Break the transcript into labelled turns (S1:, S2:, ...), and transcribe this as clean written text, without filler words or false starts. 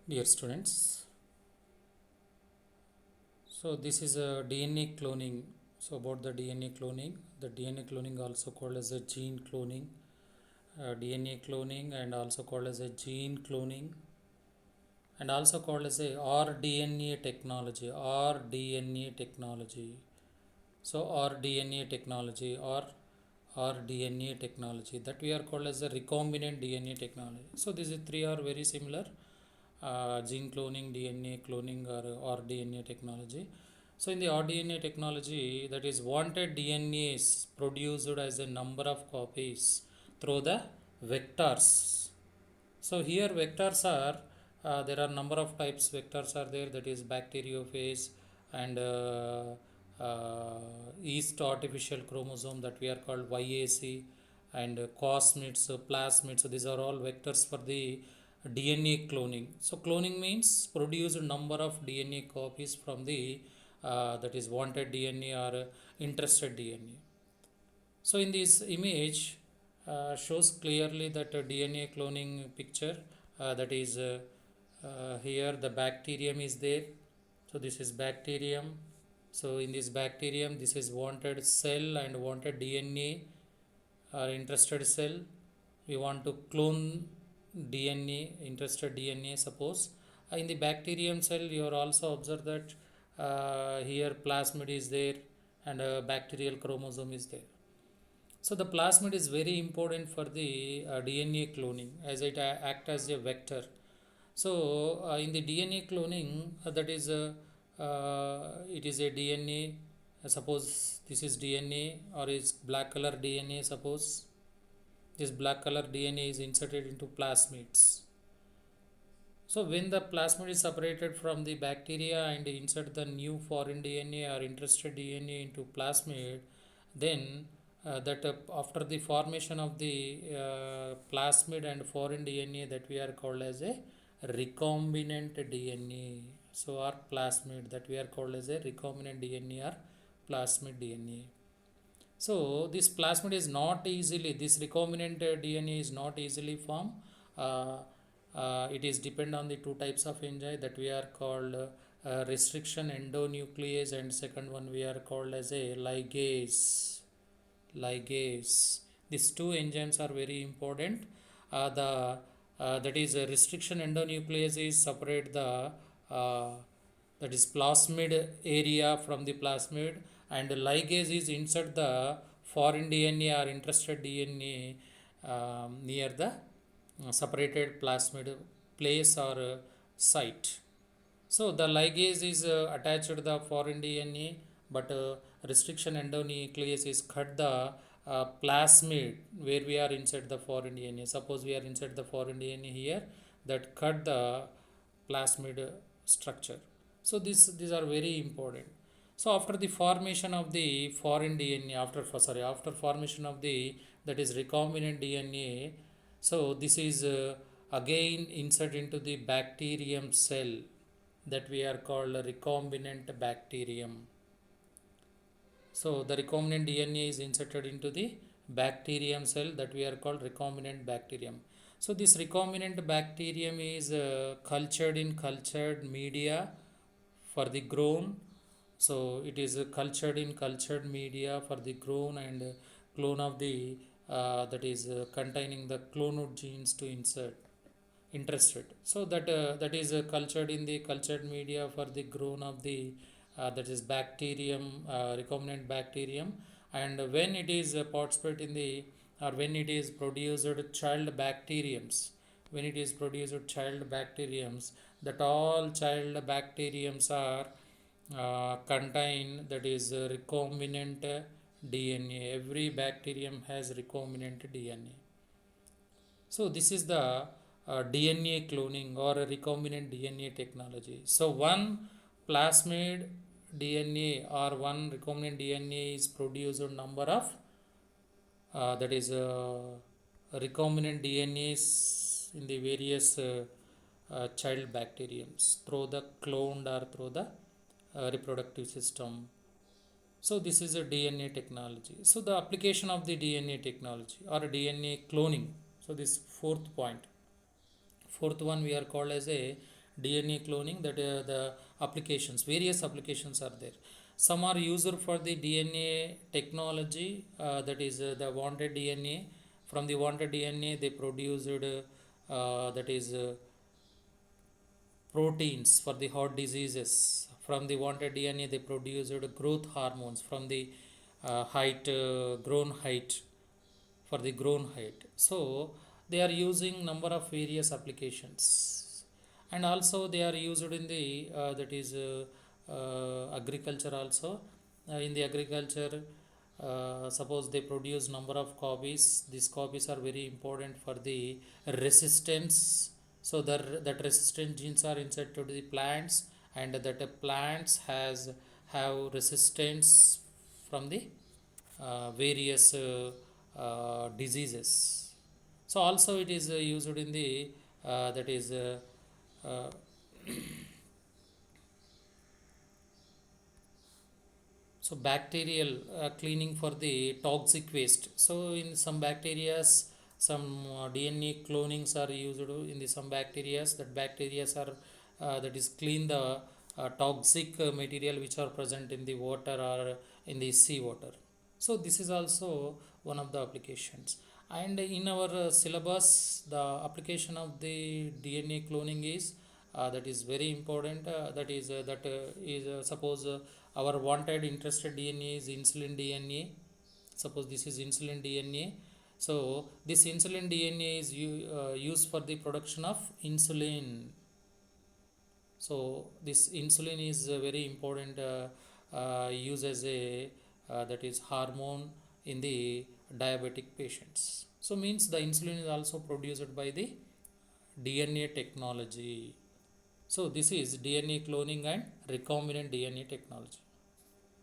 S1: Dear students, so this is a DNA cloning. So about the DNA cloning also called as a gene cloning, DNA cloning, and also called as a gene cloning, and also called as a rDNA technology. rDNA technology. So rDNA technology or rDNA technology that we are called as a recombinant DNA technology. So these three are very similar. Gene cloning, DNA cloning, or rDNA technology. So in the rDNA technology, that is wanted DNA is produced as a number of copies through the vectors. So here vectors are there are number of types vectors are there, that is bacteriophage and yeast artificial chromosome that we are called YAC, and cosmids, plasmids. So these are all vectors for the DNA cloning. So cloning means produce a number of DNA copies from the that is wanted DNA or interested DNA. So in this image shows clearly that DNA cloning picture, that is here the bacterium is there. So this is bacterium. So in this bacterium, this is wanted cell and wanted DNA or interested cell. We want to clone DNA, interested DNA. Suppose in the bacterium cell, you are also observed that here plasmid is there and bacterial chromosome is there. So the plasmid is very important for the DNA cloning as it act as a vector. So in the DNA cloning, that is it is a DNA. Suppose this is DNA or is black color DNA. Suppose this black color DNA is inserted into plasmids. So when the plasmid is separated from the bacteria and insert the new foreign DNA or interested DNA into plasmid, then after the formation of the plasmid and foreign DNA, that we are called as a recombinant DNA. So our plasmid that we are called as a recombinant DNA or plasmid DNA. So this plasmid is not easily, this recombinant DNA is not easily formed. It is depend on the two types of enzyme that we are called restriction endonuclease, and second one we are called as a ligase. These two enzymes are very important. The that is a restriction endonuclease is separate the uh, that is plasmid area from the plasmid, and ligase is insert the foreign DNA or interested DNA near the separated plasmid place or site. So the ligase is attached to the foreign DNA, but restriction endonuclease is cut the plasmid where we are inside the foreign DNA. Suppose we are inside the foreign DNA here, that cut the plasmid structure. So these are very important. So after the formation of the foreign DNA, after formation of the that is recombinant DNA, so this is again insert into the bacterium cell that we are called a recombinant bacterium. So the recombinant DNA is inserted into the bacterium cell that we are called recombinant bacterium. So this recombinant bacterium is cultured in cultured media for the grown. So it is cultured in cultured media for the grown and clone of the that is containing the cloned genes to insert interested. So that is cultured in the cultured media for the grown of the that is bacterium, recombinant bacterium, and when it is participate in the or when it is produced child bacteriums, when it is produced child bacteriums, that all child bacteriums are contain that is recombinant DNA. Every bacterium has recombinant DNA. So this is the DNA cloning or a recombinant DNA technology. So one plasmid DNA or one recombinant DNA is produced a number of that is recombinant DNAs in the various child bacteriums through the cloned or through the reproductive system. So this is a DNA technology. So the application of the DNA technology or DNA cloning. So this fourth point. Fourth one we are called as a DNA cloning, that the applications, various applications are there. Some are used for the DNA technology, that is the wanted DNA. From the wanted DNA they produced that is proteins for the heart diseases. From the wanted DNA they produced growth hormones from the height grown height, for the grown height. So they are using number of various applications, and also they are used in the that is agriculture also. In the agriculture, suppose they produce number of copies, these copies are very important for the resistance. So that resistant genes are inserted to the plants, and that plants have resistance from the various diseases. So also it is used in the that is uh, so bacterial cleaning for the toxic waste. So in some bacterias, some DNA clonings are used in the some bacterias. That bacterias are that is clean the toxic material which are present in the water or in the sea water. So this is also one of the applications. And in our syllabus, the application of the DNA cloning is that is very important. That is suppose our wanted interested DNA is insulin DNA. Suppose this is insulin DNA. So this insulin DNA is used for the production of insulin. So this insulin is very important, use as a that is hormone in the diabetic patients. So means the insulin is also produced by the DNA technology. So this is DNA cloning and recombinant DNA technology.